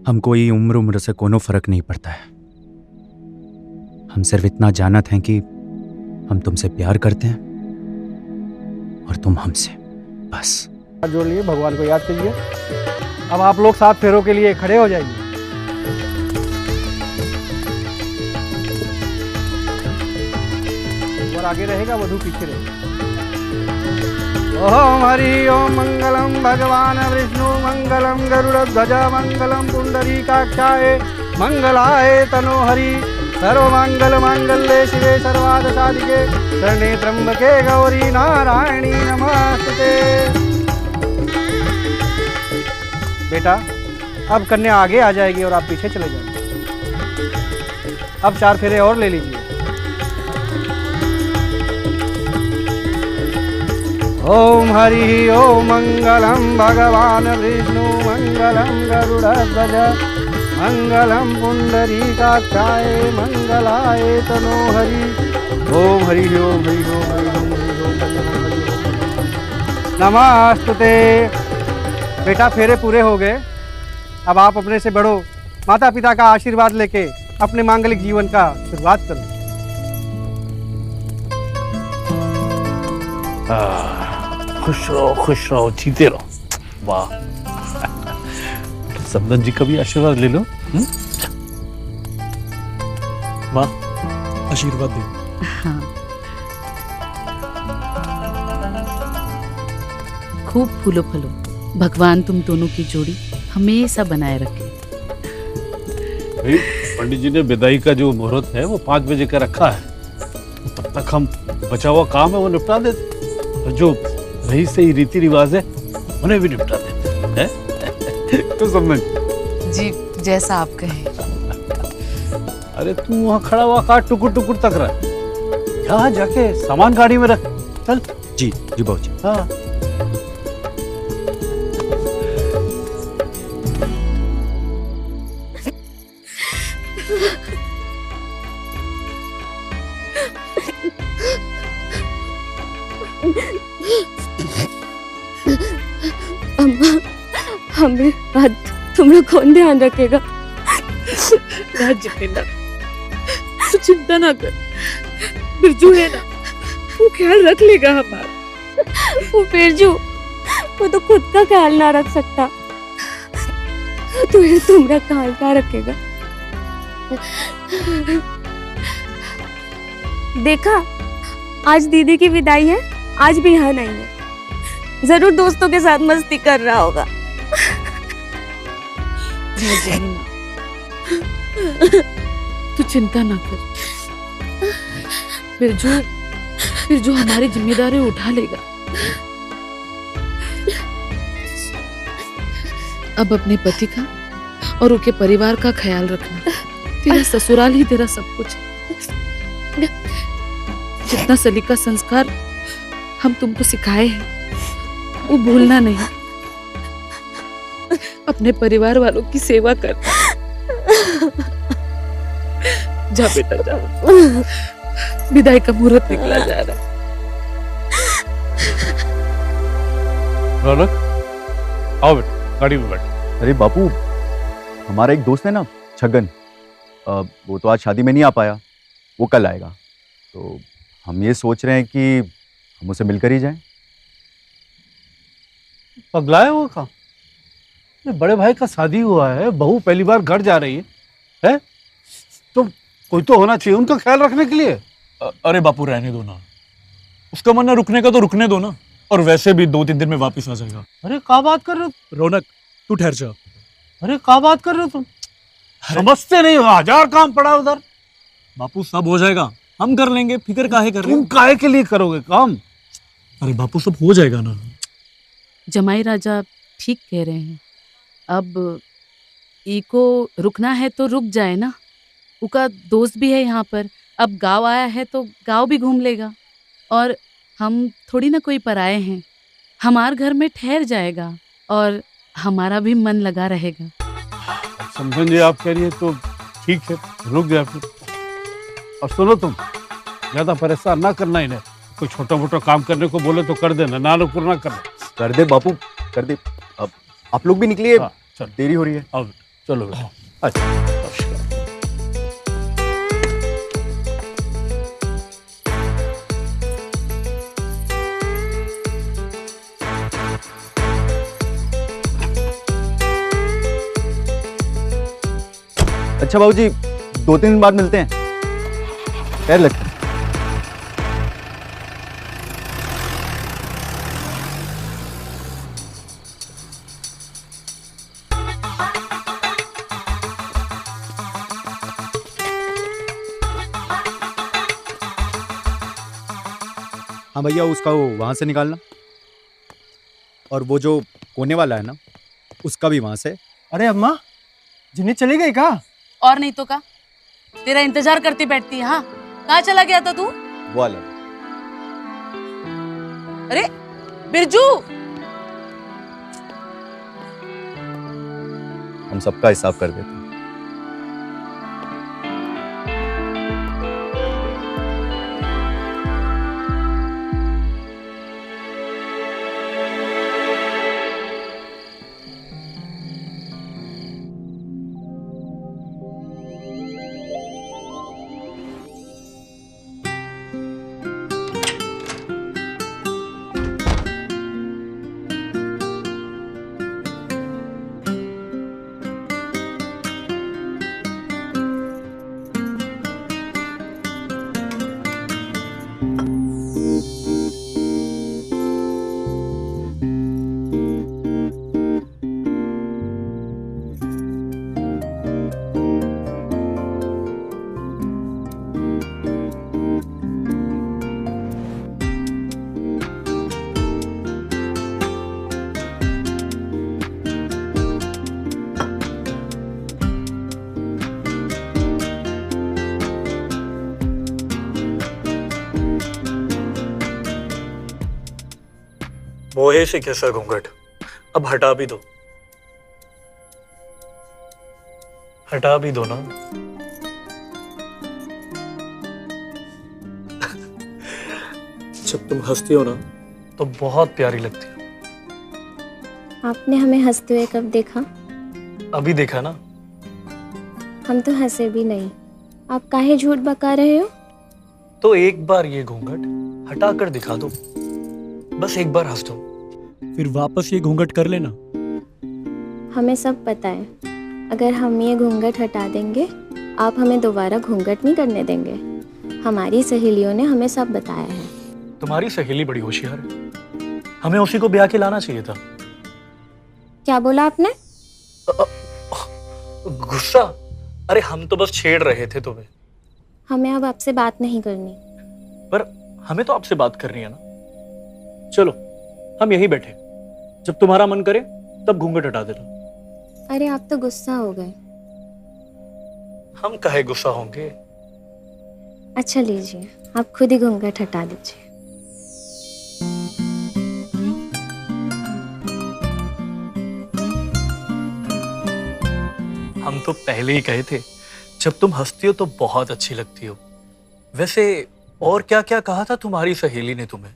हमको ये उम्र उम्र से कोनो फर्क नहीं पड़ता है। हम सिर्फ इतना जानत हैं कि हम तुमसे प्यार करते हैं और तुम हमसे, बस। हाथ जोड़ लिए, भगवान को याद कीजिए। अब आप लोग 7 फेरों के लिए खड़े हो जाइए। और आगे रहेगा, वधू पीछे रहेगा। ओम हरि ओम मंगलम भगवान विष्णु मंगलम गरुड़ध्वज मंगलम पुंडरीकाक्षाय मंगलाय तनोहरि सर्वमंगल मांगल्ये शिवे सर्वार्थ साधिके शरणे त्र्यंबके गौरी नारायणी नमस्ते। बेटा, अब कन्या आगे आ जाएगी और आप पीछे चले जाएंगे। अब 4 फेरे और ले लीजिए। ओम हरि ओम मंगलम भगवान विष्णु मंगलम गरुड़ध्वज मंगलम पुंडरीकाक्षाय मंगलाय तनोहरि। ओम हरि ओम हरि ओम हरि ओम हरि ओम हरि ओम नमस्ते। बेटा, फेरे पूरे हो गए। अब आप अपने से बड़ों माता पिता का आशीर्वाद लेके अपने मांगलिक जीवन का शुरुआत करो। खुश रहो, जीते रहो। वाह, समदन जी का भी आशीर्वाद ले लो। माँ, आशीर्वाद दे। हाँ। खूब फूलो फलो, भगवान तुम दोनों की जोड़ी हमेशा बनाए रखे। पंडित जी ने विदाई का जो मुहूर्त है वो 5 बजे का रखा है। तब तक हम बचा हुआ काम है वो निपटा देते, और जो रही सही रीति रिवाज है उन्हें भी निपटा देते हैं। तो समझ जी, जैसा आप कहें। अरे तू वहाँ खड़ा हुआ का टुकुर टुकुर तक रहा, यहाँ जाके सामान गाड़ी में रख। चल। जी जी बाबूजी। हाँ। अम्मा, हमें बाद तुमरा कौन ध्यान रखेगा? तू चिंता ना कर, बिरजू है ना, वो ख्याल रख लेगा हमारा। वो बिरजू, वो तो खुद का ख्याल ना रख सकता, तुम्हें तुमरा ख्याल क्या रखेगा? देखा, आज दीदी की विदाई है, आज भी यहाँ नहीं है। जरूर दोस्तों के साथ मस्ती कर रहा होगा। तू चिंता ना कर, बिरजू हमारी जिम्मेदारी उठा लेगा। अब अपने पति का और उनके परिवार का ख्याल रखना। तेरा ससुराल ही तेरा सब कुछ है। जितना सलीका संस्कार हम तुमको सिखाए हैं वो भूलना नहीं। अपने परिवार वालों की सेवा कर। जा बेटा जा, विदाई का मुहूर्त निकला जा रहा है। रौनक, आओ बेटा, गाड़ी में बैठ। अरे बापू, हमारा एक दोस्त है ना, छगन, वो तो आज शादी में नहीं आ पाया, वो कल आएगा। तो हम ये सोच रहे हैं कि हम उसे मिलकर ही जाएं। पगलाया हुआ कहाँ? बड़े भाई का शादी हुआ है, बहू पहली बार घर जा रही है? तो कोई तो होना चाहिए उनका ख्याल रखने के लिए। अरे बापू, रहने दो ना, उसका मन है रुकने का तो रुकने दो ना, और वैसे भी 2-3 दिन में वापस आ जाएगा। अरे क्या बात कर रहे हो रौनक, तू ठहर जा। अरे क्या बात कर रहे हो तुम? समझते नहीं हो, 1000 काम पड़ा उधर। बापू सब हो जाएगा, हम कर लेंगे, फिक्र काहे कर रहे हो? तुम काहे के लिए करोगे काम? अरे बापू सब हो जाएगा ना। जमाई राजा ठीक कह रहे हैं। अब इको रुकना है तो रुक जाए ना, उसका दोस्त भी है यहाँ पर। अब गांव आया है तो गांव भी घूम लेगा, और हम थोड़ी ना कोई पराए हैं। हमार घर में ठहर जाएगा और हमारा भी मन लगा रहेगा। समझन जी आप कह रही है तो ठीक है, रुक जाए फिर। और सुनो, तुम ज्यादा परेशान ना करना इन्हें। कोई छोटा मोटा काम करने को बोले तो कर देना, ना करना। कर दे बापू, कर दे। अब आप लोग भी निकलिए, हाँ, चल। देरी हो रही है। आओ। चलो बेटा। अच्छा नमस्कार। अच्छा बाबूजी, 2-3 दिन बाद मिलते हैं। पैर लगते हैं। हाँ भैया, उसका वो वहाँ से निकालना, और वो जो कोने वाला है ना, उसका भी वहाँ से। अरे अम्मा, जिन्हें चली गई का? और नहीं तो का, तेरा इंतजार करती बैठती है। हाँ, कहाँ चला गया था तू? वो वाला। अरे बिरजू, हम सबका हिसाब कर देते हैं। मोहे से कैसा घूंघट, अब हटा भी दो, हटा भी दो ना। जब तुम हंसती हो ना तो बहुत प्यारी लगती हो। आपने हमें हंसते हुए कब देखा? अभी देखा ना। हम तो हंसे भी नहीं, आप काहे झूठ बका रहे हो? तो एक बार ये घूंघट हटा कर दिखा दो, बस एक बार हंस दो, फिर वापस ये घूंघट कर लेना। हमें सब पता है, अगर हम ये घूंघट हटा देंगे आप हमें दोबारा घूंघट नहीं करने देंगे। हमारी सहेलियों ने हमें सब बताया है। तुम्हारी सहेली बड़ी होशियार है, हमें उसी को ब्याह के लाना चाहिए था। क्या बोला आपने? गुस्सा? अरे हम तो बस छेड़ रहे थे तुम्हें। हमें अब आपसे बात नहीं करनी। पर हमें तो आपसे बात करनी है ना। चलो हम यहीं बैठे, जब तुम्हारा मन करे तब घूंघट हटा देना। अरे आप तो गुस्सा हो गए। हम काहे गुस्सा होंगे। अच्छा लीजिए, आप खुद ही घूंघट हटा दीजिए। हम तो पहले ही कहे थे, जब तुम हंसती हो तो बहुत अच्छी लगती हो। वैसे और क्या क्या कहा था तुम्हारी सहेली ने तुम्हें?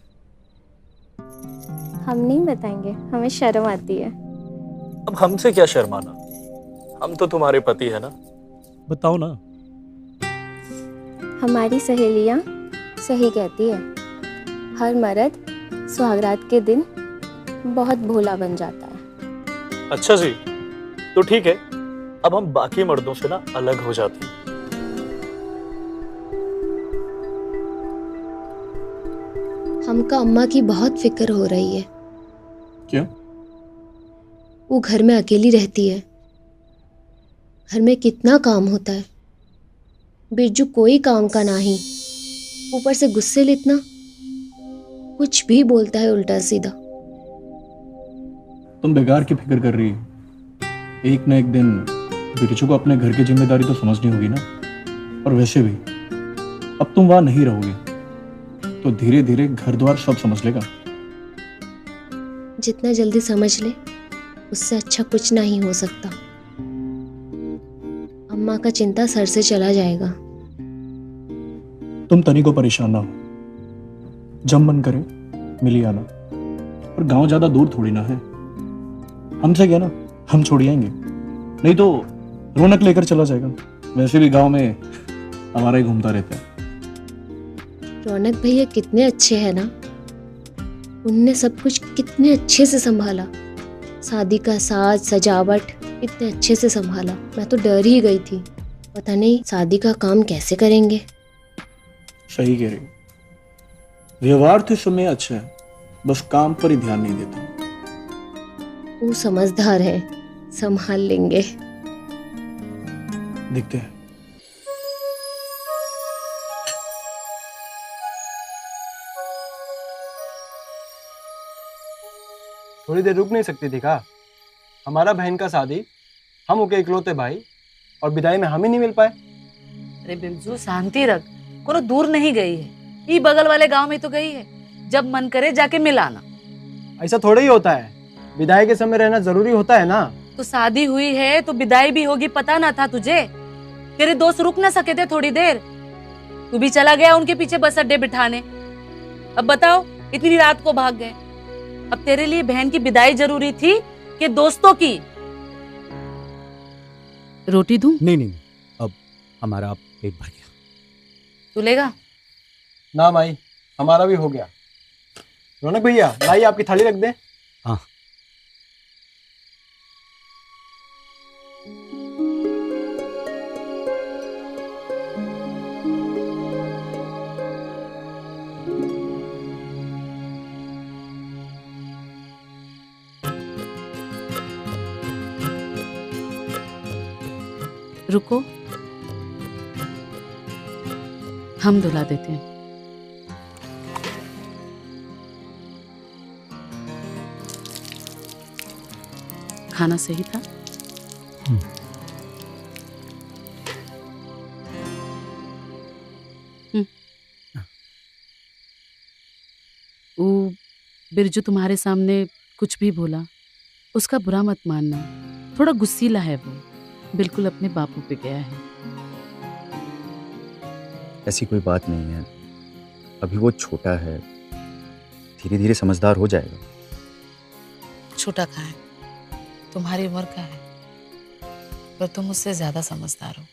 हम नहीं बताएंगे, हमें शर्म आती है। अब हमसे क्या शर्माना, हम तो तुम्हारे पति है ना। बताओ ना। हमारी सहेलियां सही कहती है, हर मर्द सुहागरात के दिन बहुत भोला बन जाता है। अच्छा जी, तो ठीक है, अब हम बाकी मर्दों से ना अलग हो जाते हैं। हमको अम्मा की बहुत फिक्र हो रही है। क्यों? वो घर में अकेली रहती है, घर में कितना काम होता है, बिरजू कोई काम का नहीं, ऊपर से गुस्से इतना, कुछ भी बोलता है उल्टा सीधा। तुम बेकार की फिक्र कर रही हो। एक न एक दिन बिरजू को अपने घर की जिम्मेदारी तो समझनी होगी ना। और वैसे भी अब तुम वहां नहीं रहोगे तो धीरे धीरे घर द्वार सब समझ लेगा। जितना जल्दी समझ ले उससे अच्छा कुछ नहीं हो सकता। अम्मा का चिंता सर से चला जाएगा। तुम तनी को परेशान ना हो, जब मन करे मिली आना। और गांव ज्यादा दूर थोड़ी ना है, हमसे क्या ना, हम छोड़ आएंगे। नहीं तो रौनक लेकर चला जाएगा। वैसे भी गांव में हमारा ही घूमता रहता है। रौनक भैया कितने अच्छे हैं ना, उनने सब कुछ कितने अच्छे से संभाला। शादी का साज सजावट इतने अच्छे से संभाला, मैं तो डर ही गई थी, पता नहीं शादी का काम कैसे करेंगे। सही कह रही हो। व्यवहार तो समय अच्छा है, बस काम पर ही ध्यान नहीं देता। वो समझदार है, संभाल लेंगे। दिखते हैं। थोड़ी देर रुक नहीं सकती थी का? हमारा बहन का शादी, हम उनके इकलौते भाई, और विदाई में हम ही नहीं मिल पाए। अरे बिरजू शांति रख, कोनो दूर नहीं गई है, ये बगल वाले गांव में तो गई है। जब मन करे जाके मिलाना। ऐसा थोड़ा ही होता है, विदाई के समय रहना जरूरी होता है ना। तो शादी हुई है तो विदाई भी होगी, पता ना था तुझे? तेरे दोस्त रुक ना सके थे थोड़ी देर? तू भी चला गया उनके पीछे बस अड्डे बिठाने। अब बताओ, इतनी रात को भाग गए। अब तेरे लिए बहन की विदाई जरूरी थी कि दोस्तों की? रोटी दूं? नहीं नहीं, अब हमारा पेट भर गया। तू लेगा? ना माई, हमारा भी हो गया। रौनक भैया, लाइए आपकी थाली रख दे। हाँ। रुको, हम दुला देते हैं। खाना सही था? वो बिरजू तुम्हारे सामने कुछ भी बोला, उसका बुरा मत मानना। थोड़ा गुस्सीला है वो, बिल्कुल अपने बापू पे गया है। ऐसी कोई बात नहीं है, अभी वो छोटा है, धीरे धीरे समझदार हो जाएगा। छोटा कहाँ है, तुम्हारी उम्र का है, पर तुम उससे ज्यादा समझदार हो।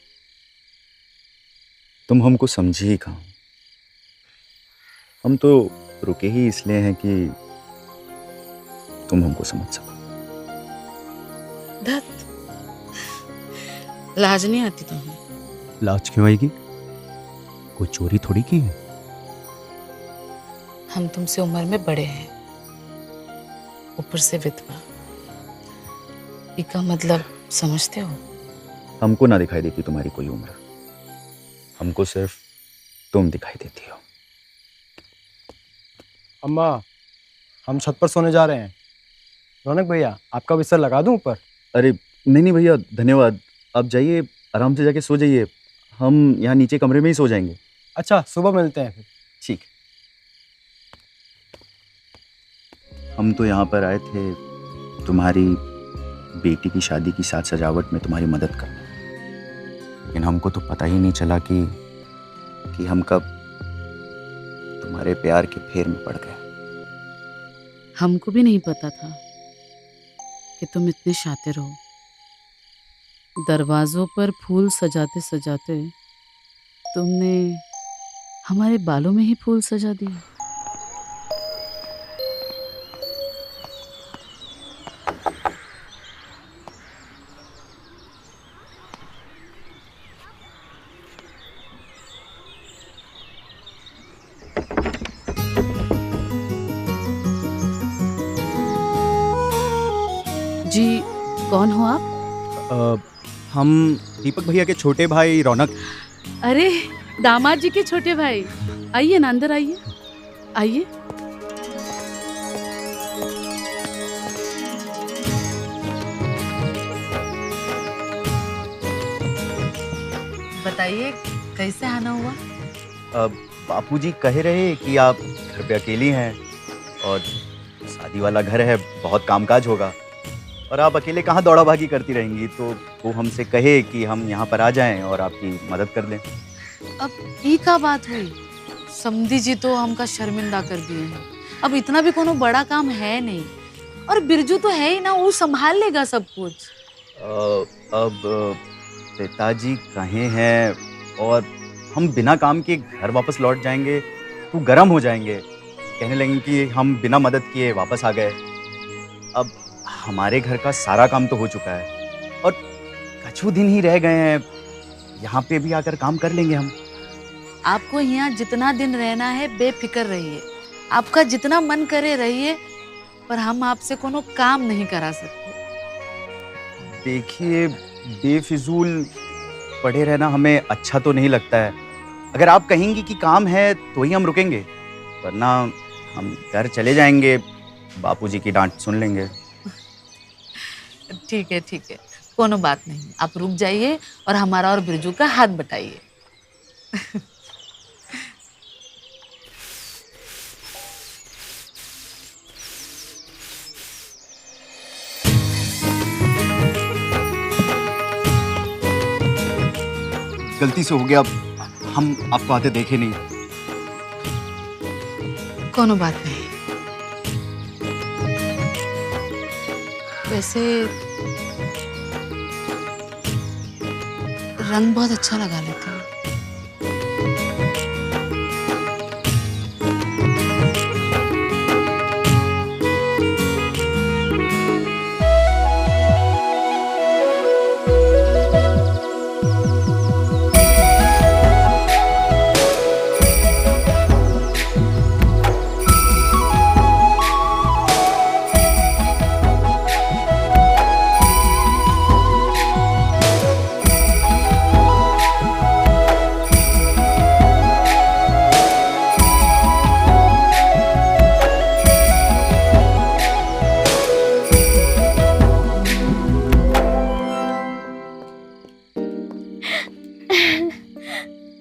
तुम हमको समझी ही कहाँ। हम तो रुके ही इसलिए हैं कि तुम हमको समझ सको। धत, लाज नहीं आती तुम्हें? लाज क्यों आएगी? कोई चोरी थोड़ी की है। हम तुमसे उम्र में बड़े हैं, ऊपर से विधवा, इसका मतलब समझते हो? हमको ना दिखाई देती तुम्हारी कोई उम्र, हमको सिर्फ तुम दिखाई देती हो। अम्मा, हम छत पर सोने जा रहे हैं। रौनक भैया, आपका बिस्तर लगा दूं ऊपर? अरे नहीं नहीं भैया, धन्यवाद। आप जाइए, आराम से जाके सो जाइए, हम यहाँ नीचे कमरे में ही सो जाएंगे। अच्छा, सुबह मिलते हैं फिर। ठीक। हम तो यहाँ पर आए थे तुम्हारी बेटी की शादी की साज सजावट में तुम्हारी मदद करने, लेकिन हमको तो पता ही नहीं चला कि हम कब तुम्हारे प्यार के फेर में पड़ गए। हमको भी नहीं पता था कि तुम इतने शातिर हो। दरवाजों पर फूल सजाते सजाते तुमने हमारे बालों में ही फूल सजा दिए। जी, कौन हो आप? हम दीपक भैया के छोटे भाई रौनक। अरे दामाद जी के छोटे भाई, आइए ना, अंदर आइए, आइए। बताइए कैसे आना हुआ? बापूजी कह रहे कि आप घर पे अकेली हैं और शादी वाला घर है, बहुत कामकाज होगा और आप अकेले कहाँ दौड़ा भागी करती रहेंगी, तो वो हमसे कहे कि हम यहाँ पर आ जाएं और आपकी मदद कर दें। अब ये का बात हुई? समधी जी तो हमका शर्मिंदा कर दिए हैं। अब इतना भी कोनो बड़ा काम है नहीं, और बिरजू तो है ही ना, वो संभाल लेगा सब कुछ। अब पिताजी कहे हैं और हम बिना काम के घर वापस लौट जाएंगे तो गर्म हो जाएंगे, कहने लगेंगे कि हम बिना मदद किए वापस आ गए। अब हमारे घर का सारा काम तो हो चुका है और कुछ दिन ही रह गए हैं, यहाँ पे भी आकर काम कर लेंगे हम। आपको यहाँ जितना दिन रहना है बेफिक्र रहिए, आपका जितना मन करे रहिए, पर हम आपसे कोनो काम नहीं करा सकते। देखिए, बेफिजूल पड़े रहना हमें अच्छा तो नहीं लगता है। अगर आप कहेंगी कि काम है तो ही हम रुकेंगे, वरना हम घर चले जाएंगे, बापूजी की डांट सुन लेंगे। ठीक है, कोनो बात नहीं, आप रुक जाइए और हमारा और बिरजू का हाथ बटाइए। गलती से हो गया, हम आपको आते देखे नहीं। कोनो बात नहीं। वैसे रंग बहुत अच्छा लगा लेते हो।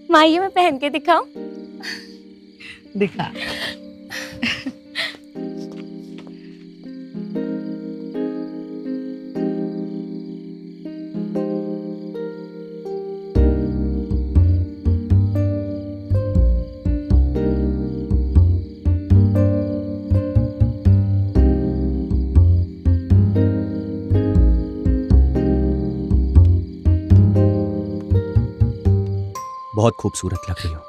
माइए मैं पहन के दिखाऊं? दिखा। बहुत खूबसूरत लग रही हो।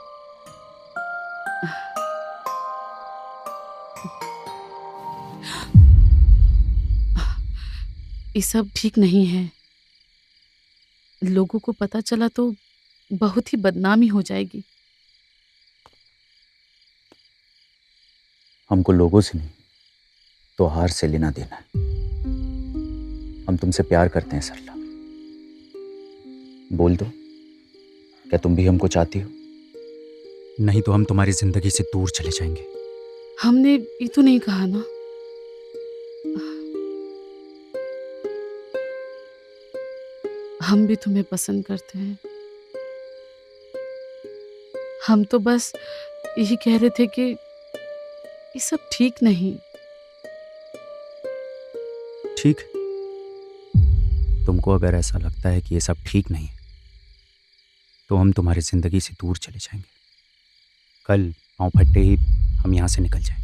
ये सब ठीक नहीं है, लोगों को पता चला तो बहुत ही बदनामी हो जाएगी। हमको लोगों से नहीं, त्योहार से लेना देना है। हम तुमसे प्यार करते हैं सरला, बोल दो, क्या तुम भी हमको चाहती हो? नहीं तो हम तुम्हारी जिंदगी से दूर चले जाएंगे। हमने ये तो नहीं कहा ना। हम भी तुम्हें पसंद करते हैं। हम तो बस यही कह रहे थे कि ये सब ठीक नहीं। ठीक, तुमको अगर ऐसा लगता है कि ये सब ठीक नहीं है तो हम तुम्हारी जिंदगी से दूर चले जाएंगे। कल पाँव फटते ही हम यहाँ से निकल जाएंगे।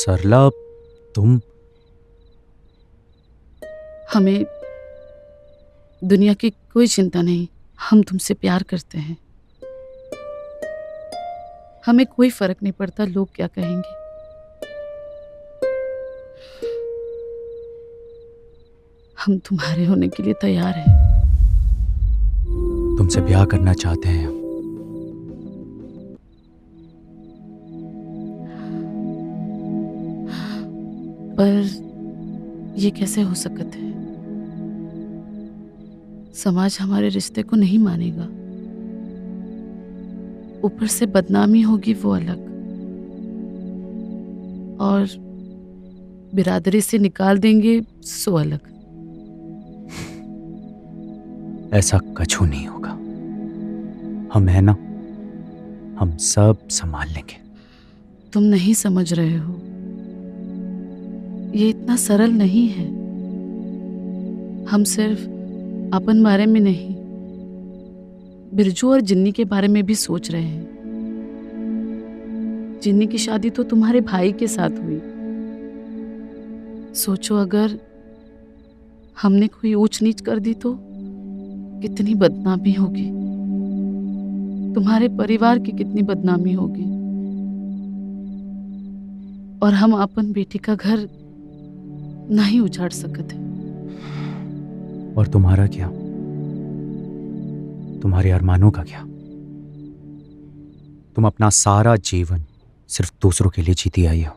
सरला, तुम? हमें दुनिया की कोई चिंता नहीं, हम तुमसे प्यार करते हैं। हमें कोई फर्क नहीं पड़ता लोग क्या कहेंगे। हम तुम्हारे होने के लिए तैयार हैं। तुमसे ब्याह करना चाहते हैं हम। पर ये कैसे हो सकता है? समाज हमारे रिश्ते को नहीं मानेगा। ऊपर से बदनामी होगी वो अलग, और बिरादरी से निकाल देंगे सो अलग। ऐसा कछु नहीं होगा। हम है ना, हम सब संभाल लेंगे। तुम नहीं समझ रहे हो, ये इतना सरल नहीं है। हम सिर्फ अपन बारे में नहीं, बिरजू और जिन्नी के बारे में भी सोच रहे हैं। जिन्नी की शादी तो तुम्हारे भाई के साथ हुई। सोचो अगर हमने कोई ऊंच नीच कर दी तो कितनी बदनामी होगी, तुम्हारे परिवार की कितनी बदनामी होगी, और हम अपन बेटी का घर नहीं उजाड़ सकते। और तुम्हारा क्या, तुम्हारे अरमानों का क्या? तुम अपना सारा जीवन सिर्फ दूसरों के लिए जीती आई हो,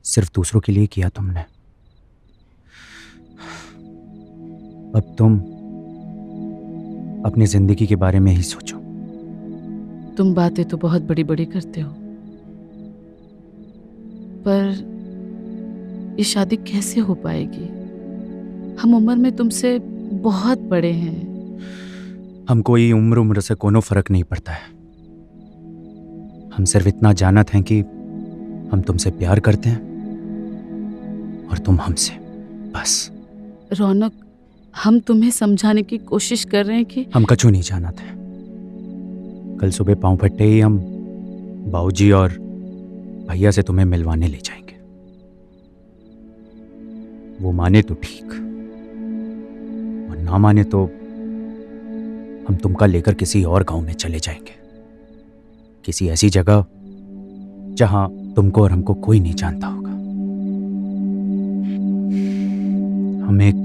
सिर्फ दूसरों के लिए किया तुमने। अब तुम अपनी जिंदगी के बारे में ही सोचो। तुम बातें तो बहुत बड़ी बड़ी करते हो, पर ये शादी कैसे हो पाएगी? हम उम्र में तुमसे बहुत बड़े हैं। हमको ये उम्र से कोनो फर्क नहीं पड़ता है। हम सिर्फ इतना जानत हैं कि हम तुमसे प्यार करते हैं और तुम हमसे, बस। रौनक, हम तुम्हें समझाने की कोशिश कर रहे हैं कि हम कछु नहीं जानत हैं। कल सुबह पांव फट्टे ही हम बाबूजी और भैया से तुम्हें मिलवाने ले जाएंगे। वो माने तो ठीक, और ना माने तो हम तुमका लेकर किसी और गांव में चले जाएंगे, किसी ऐसी जगह जहां तुमको और हमको कोई नहीं जानता होगा। हम एक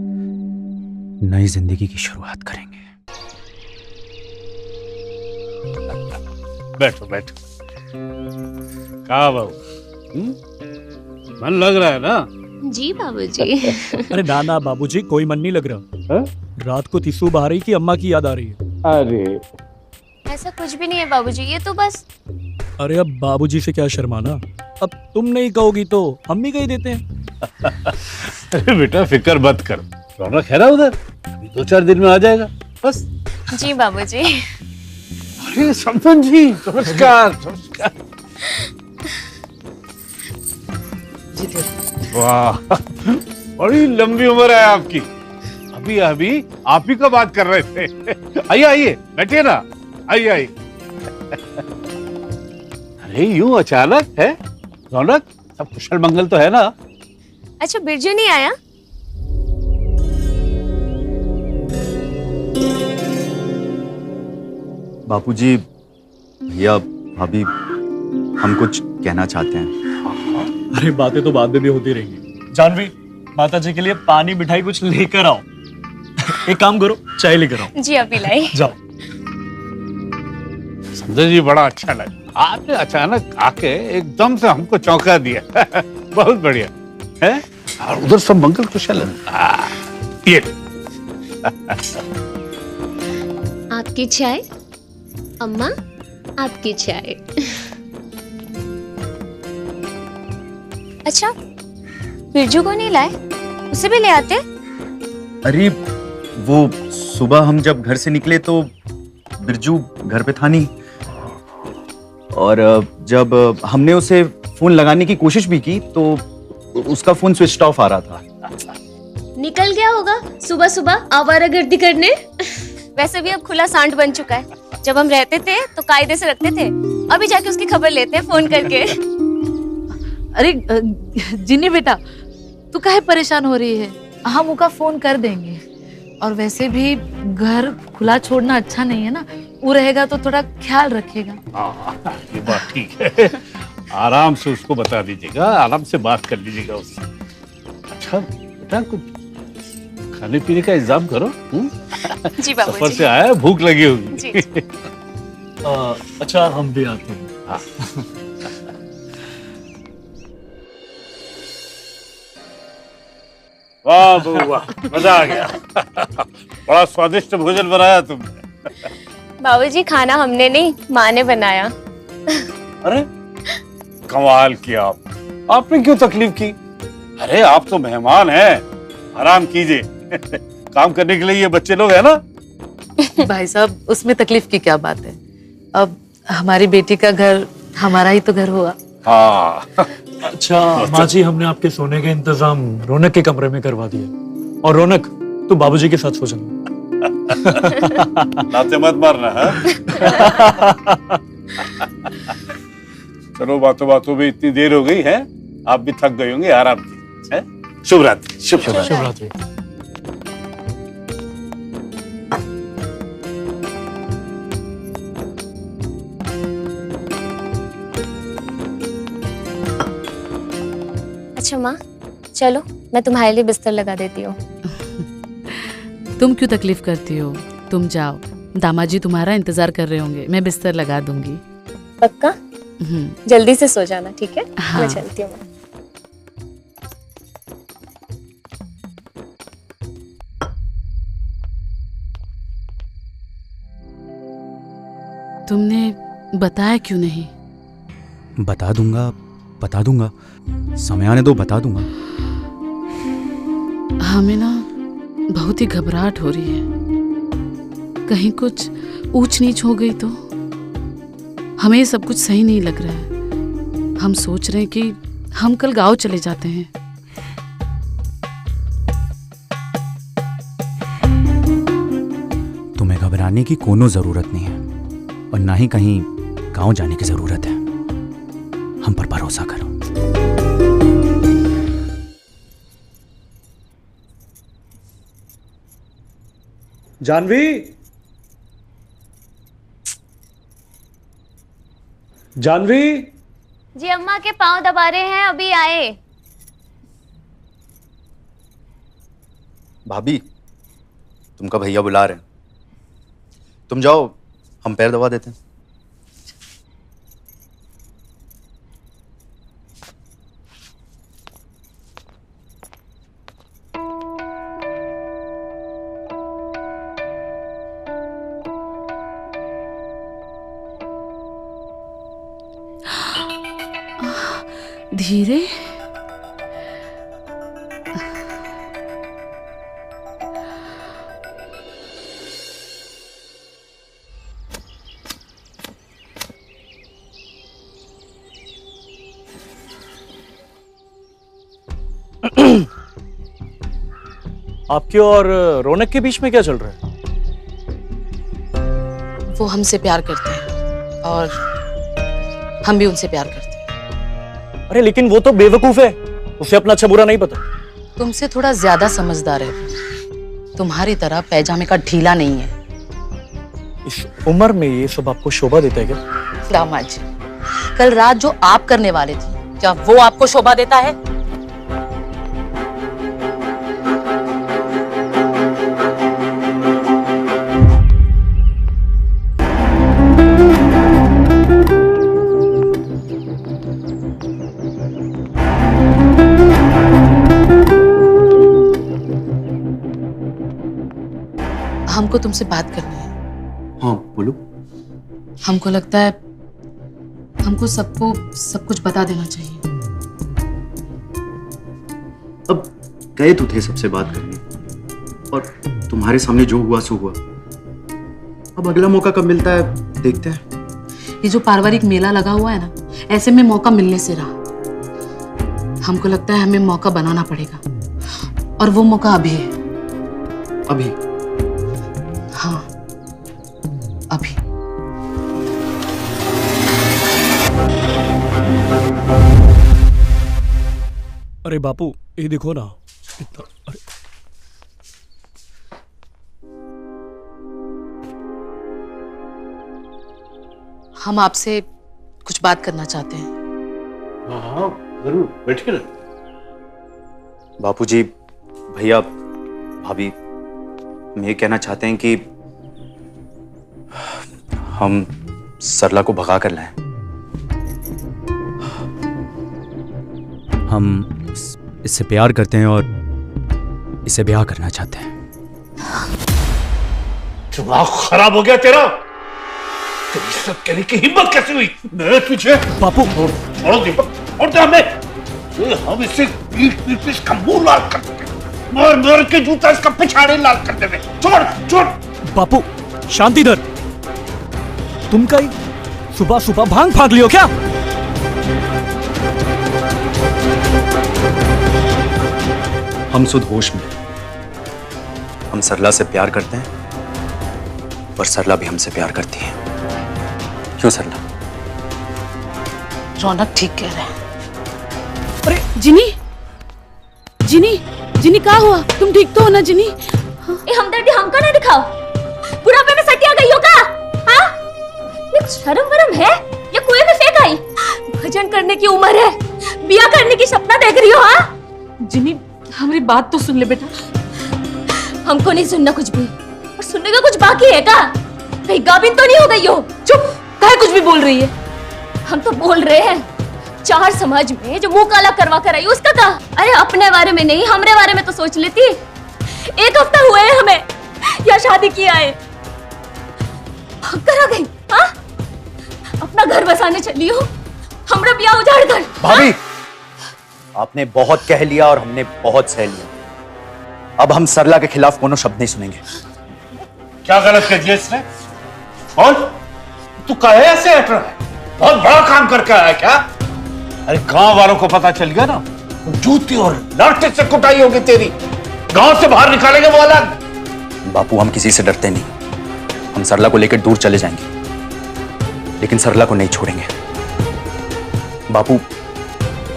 नई जिंदगी की शुरुआत करेंगे। बैठो बैठो। कहा बाबू, मन लग रहा है ना? जी बाबूजी। अरे ना ना बाबूजी, कोई मन नहीं लग रहा। हाँ? रात को तीसू बहा रही कि अम्मा की याद आ रही है। अरे ऐसा कुछ भी नहीं है बाबूजी, ये तो बस। अरे अब बाबूजी से क्या शर्माना, अब तुम नहीं कहोगी तो हम भी कह देते हैं। अरे बेटा फिक्र मत कर, रौनक है ना उधर, अभी 2-4 दिन में आ जाएगा बस। जी बाबूजी। अरे समझन जी, नमस्कार नमस्कार। वाह, बड़ी लंबी उम्र है आपकी। अभी अभी आप ही का बात कर रहे थे। आइए आइए, बैठिए ना, आइए आइए। अरे यूं अचानक है रौनक, सब कुशल मंगल तो है ना? अच्छा, बिरजू नहीं आया? बापूजी, भैया, भाभी, हम कुछ कहना चाहते हैं। अरे बातें तो बाद में भी होती रहेंगी। जानवी, माता जी के लिए पानी मिठाई कुछ लेकर आओ। एक काम करो, चाय लेकर आओ। जी अभी लाई। जाओ। संजय जी, बड़ा अच्छा लगा, आपने अचानक आके एकदम से हमको चौंका दिया। बहुत बढ़िया है। और उधर सब मंगल कुशल है। ये आपकी चाय अम्मा, आपकी चाय। अच्छा, बिरजू को नहीं लाए? उसे भी ले आते। अरे वो सुबह हम जब घर से निकले तो बिरजू घर पे था नहीं, और जब हमने उसे फोन लगाने की कोशिश भी की तो उसका फोन स्विच ऑफ आ रहा था। निकल गया होगा सुबह सुबह आवारागर्दी करने। वैसे भी अब खुला सांड बन चुका है। जब हम रहते थे तो कायदे से रखते थे, अभी जाके उसकी खबर लेते हैं फोन करके। अरे जिन्नी बेटा, तू काहे परेशान हो रही है? हम उनका फोन कर देंगे। और वैसे भी घर खुला छोड़ना अच्छा नहीं है ना, वो रहेगा तो थोड़ा ख्याल रखेगा। ये बात ठीक है। आराम से उसको बता दीजिएगा, आराम से बात कर लीजिएगा उससे। अच्छा बेटा, कुछ खाने पीने का इंतजाम करो। जी बाबूजी। सफर से आया, भूख लगी होगी। जी। अच्छा, हम भी आते हैं। हाँ। वाह बहू वाह, मजा आ गया। बड़ा स्वादिष्ट भोजन बनाया तुमने। बाबूजी खाना हमने नहीं, माँ ने बनाया। अरे कमाल किया आपने क्यों तकलीफ की? अरे आप तो मेहमान हैं, आराम कीजिए। काम करने के लिए ये बच्चे लोग हैं ना। भाई साहब, उसमें तकलीफ की क्या बात है? अब हमारी बेटी का घर हमारा ही तो घर हुआ। हाँ। अच्छा माँ जी, हमने आपके सोने का इंतजाम रौनक के कमरे में करवा दिया। और रौनक, तू बाबूजी के साथ सो जाना। लाते मत मारना है। चलो बातों बातों में इतनी देर हो गई है, आप भी थक गए होंगे, आराम कीजिए। शुभ रात्रि। शुभ रात्रि। अच्छा माँ, चलो मैं तुम्हारे लिए बिस्तर लगा देती हूँ। तुम क्यों तकलीफ करती हो? तुम जाओ, दामाजी तुम्हारा इंतजार कर रहे होंगे, मैं बिस्तर लगा दूंगी। पक्का? जल्दी से सो जाना, ठीक है? हाँ। मैं चलती हूँ। तुमने बताया क्यों नहीं? बता दूंगा, समय आने दो, बता दूंगा। हमें ना बहुत ही घबराहट हो रही है, कहीं कुछ ऊंच नीच हो गई तो। हमें ये सब कुछ सही नहीं लग रहा है। हम सोच रहे हैं कि हम कल गांव चले जाते हैं। तुम्हें घबराने की कोनो जरूरत नहीं है, और ना ही कहीं गांव जाने की जरूरत है। हम पर भरोसा करो। जानवी, जानवी। जी अम्मा के पाँव दबा रहे हैं, अभी आए। भाभी, तुमका भैया बुला रहे हैं, तुम जाओ, हम पैर दबा देते हैं। धीरे। आपके और रौनक के बीच में क्या चल रहा है? वो हमसे प्यार करते हैं और हम भी उनसे प्यार करते हैं। अरे लेकिन वो तो बेवकूफ है, उसे अपना अच्छा बुरा नहीं पता। तुमसे थोड़ा ज्यादा समझदार है, तुम्हारी तरह पैजामे का ढीला नहीं है। इस उम्र में ये सब आपको शोभा देता है क्या? दामाद जी, कल रात जो आप करने वाले थे, क्या वो आपको शोभा देता है? हमको तुमसे बात करनी है। हाँ बोलो। हमको लगता है हमको सबको सब कुछ बता देना चाहिए। अब गए तो थे सबसे बात करने, और तुम्हारे सामने जो हुआ सो हुआ। अब अगला मौका कब मिलता है देखते हैं। ये जो पारिवारिक मेला लगा हुआ है ना, ऐसे में मौका मिलने से रहा। हमको लगता है हमें मौका बनाना पड़ेगा, और वो मौका अभी है। अभी? हाँ, अभी। अरे बापू, ये देखो ना, इतना। अरे हम आपसे कुछ बात करना चाहते हैं। हाँ जरूर, बैठिए ना। बापूजी, भैया, भाभी, हम ये कहना चाहते हैं कि हम सरला को भगा कर लाएं। हम इससे प्यार करते हैं और इसे ब्याह करना चाहते हैं। दिमाग खराब हो गया तेरा? तेरी सब कहने की हिम्मत कैसे हुई? मैं तुझे बापू छोड़ो दीपक, और हमें हम इसे पीट इसका मुंह लाल कर देंगे, मार मार के जूता इसका पिछाड़े लाल कर देंगे। छोड़ छोड़। बापू शांति धर, तुम कहीं सुबह सुबह भांग भाग लियो क्या? हम सुध होश में, हम सरला से प्यार करते हैं और सरला भी हमसे प्यार करती है। क्यों सरला? रौनक ठीक कह रहे हैं। अरे जिनी, जिनी, जिनी क्या हुआ? तुम ठीक तो हो ना जिनी? ये हमदर्दी हमको ना दिखाओ, बुढ़ापे में सटिया गई हो क्या? हाँ? ये कुछ शर्म वरम है? ये कुएं में फेंक आई? भजन करने की उम्र है, बिया करने की सपना देख रही हो? हाँ? जिनी हमारी बात तो सुन ले बेटा। हमको नहीं सुनना कुछ भी, और सुनने का कुछ बाकी है क्या? कहीं गाभिन तो नहीं हो गई हो? चुप, काहे कुछ भी बोल रही है? हम तो बोल रहे हैं, चार समाज में जो मुंह काला करवा कर आई उसका क्या? अरे अपने बारे में नहीं, हमरे बारे में तो सोच लेती। एक हफ्ता हुआ है हमें या शादी किया है, भाग कर आ गई। हाँ? अपना घर बसाने चली हो, हमरा बिया उजाड़ कर। भाभी, आपने बहुत कह लिया और हमने बहुत सह लिया। अब हम सरला के खिलाफ कोनो शब्द नहीं सुनेंगे। क्या गलत कह दिया इसने? और तू काहे ऐसे हट रहा है? बहुत बड़ा काम करके आया क्या? अरे गांव वालों को पता चल गया ना, जूती और लाठी से कुटाई होगी तेरी। गांव से बाहर निकालेंगे वो अलग। बापू, हम किसी से डरते नहीं। हम सरला को लेकर दूर चले जाएंगे, लेकिन सरला को नहीं छोड़ेंगे। बापू,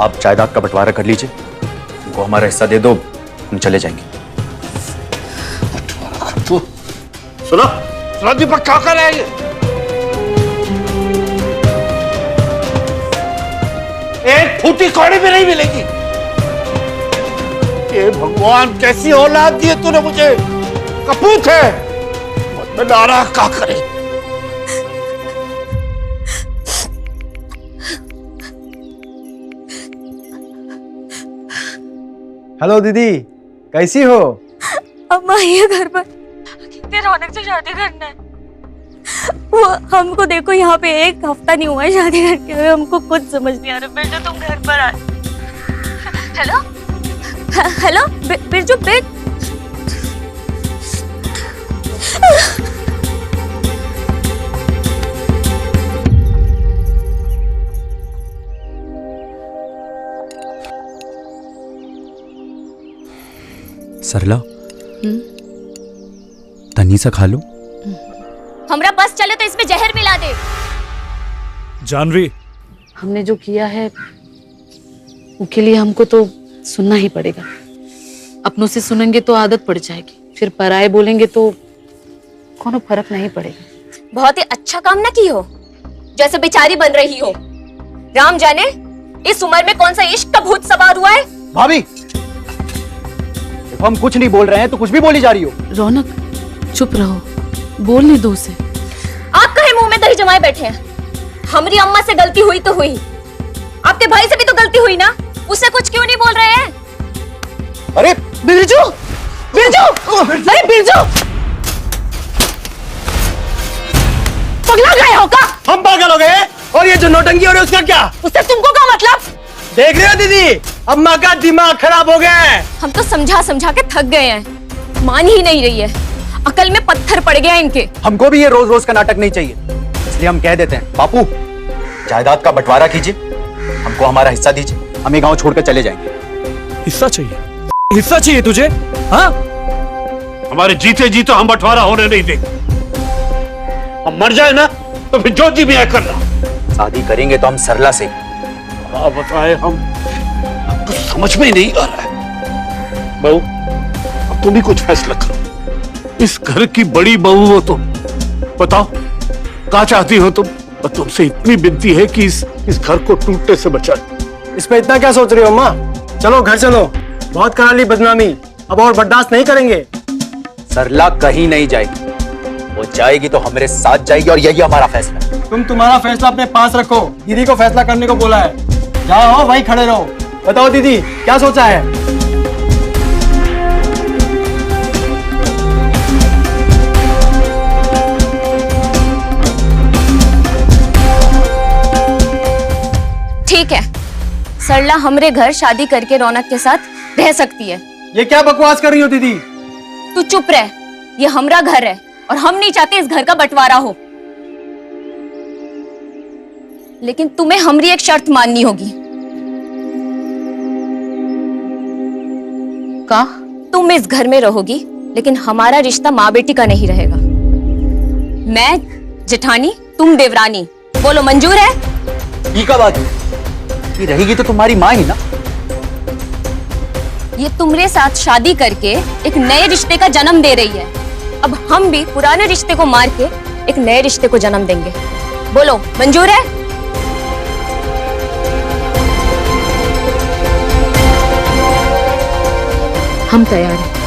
आप जायदाद का बंटवारा कर लीजिए, उनको हमारा हिस्सा दे दो, हम चले जाएंगे। सुनो सुनो दीपक, क्या कर रहा है ये? एक फूटी कौड़ी भी नहीं मिलेगी। ये भगवान, कैसी औलाद दी है तूने मुझे? कपूत है, मैं नारा क्या करे? हेलो दीदी, कैसी हो? अम्मा ये घर पर कितने रौनक से शादी करना है। वो हमको देखो, यहाँ पे एक हफ्ता नहीं हुआ है शादी करके हुए, हमको कुछ समझ नहीं आ रहा। बेटा तुम घर पर आ। हेलो हेलो बिरजू, सरला, तनी सा खा लो। हमरा बस चले तो इसमें जहर मिला दे। जानवी, हमने जो किया है उसके लिए हमको तो सुनना ही पड़ेगा। अपनों से सुनेंगे तो आदत पड़ जाएगी, फिर पराये बोलेंगे तो कोनो फर्क नहीं पड़ेगा। बहुत ही अच्छा काम ना की हो, जैसे बेचारी बन रही हो। राम जाने इस उम्र में कौन सा इश्क का भूत सवार हुआ है। भाभी, देखो हम कुछ नहीं बोल रहे हैं, तो कुछ भी बोली जा रही हो। रौनक चुप रहो, बोलने दो उसे। आप कहे मुंह में दही जमाए बैठे हैं। हमारी अम्मा से गलती हुई तो हुई, आपके भाई से भी तो गलती हुई ना, उससे कुछ क्यों नहीं बोल रहे हैं? अरे बिरजू, बिरजू, अरे बिरजू, पगला गए हो क्या? हम पागल हो गए? और ये जो नौटंकी हो रही है उसका क्या? उससे तुमको क्या मतलब? देख रहे हो दीदी, अम्मा का दिमाग खराब हो गया है। हम तो समझा समझा के थक गए हैं, मान ही नहीं रही है। अकल में पत्थर पड़ गया इनके। हमको भी ये रोज रोज का नाटक नहीं चाहिए, इसलिए हम कह देते हैं, बापू जायदाद का बंटवारा कीजिए, हमको हमारा हिस्सा दीजिए, हम ये गांव छोड़कर चले जाएंगे। हिस्सा चाहिए? हिस्सा चाहिए तुझे? हाँ, हमारे जीते जीते हम बंटवारा होने नहीं देंगे। हम मर जाए ना तो फिर जो जी भी है करना। शादी करेंगे तो हम सरला से। क्या बताए, हम कुछ समझ में ही नहीं आ रहा है। बहू, अब तुम ही कुछ फैसला करो। इस घर की बड़ी बहू हो तुम, बताओ क्या चाहती हो तुम? और तुमसे इतनी विनती है कि इस घर को टूटने से बचाओ। इस पे इतना क्या सोच रही हो अम्मा? चलो घर चलो, बहुत करा ली बदनामी, अब और बर्दाश्त नहीं करेंगे। सरला कहीं नहीं जाएगी, वो जाएगी तो हमारे साथ जाएगी और यही हमारा फैसला है। तुम तुम्हारा फैसला अपने पास रखो, दीदी को फैसला करने को बोला है। जहाँ हो वहीं खड़े रहो। बताओ दीदी, क्या सोचा है? सरला हमरे घर शादी करके रौनक के साथ रह सकती है। ये क्या बकवास कर रही हो दीदी? तू चुप रह, ये हमरा घर है और हम नहीं चाहते इस घर का बंटवारा हो। लेकिन तुम्हें हमारी एक शर्त माननी होगी। का? तुम इस घर में रहोगी, लेकिन हमारा रिश्ता माँ बेटी का नहीं रहेगा। मैं जेठानी, तुम देवरानी। बोलो मंजूर है? ये क्या बात है? ये रहेगी तो तुम्हारी माँ ही ना। ये तुम्हारे साथ शादी करके एक नए रिश्ते का जन्म दे रही है। अब हम भी पुराने रिश्ते को मार के एक नए रिश्ते को जन्म देंगे। बोलो मंजूर है? हम तैयार हैं।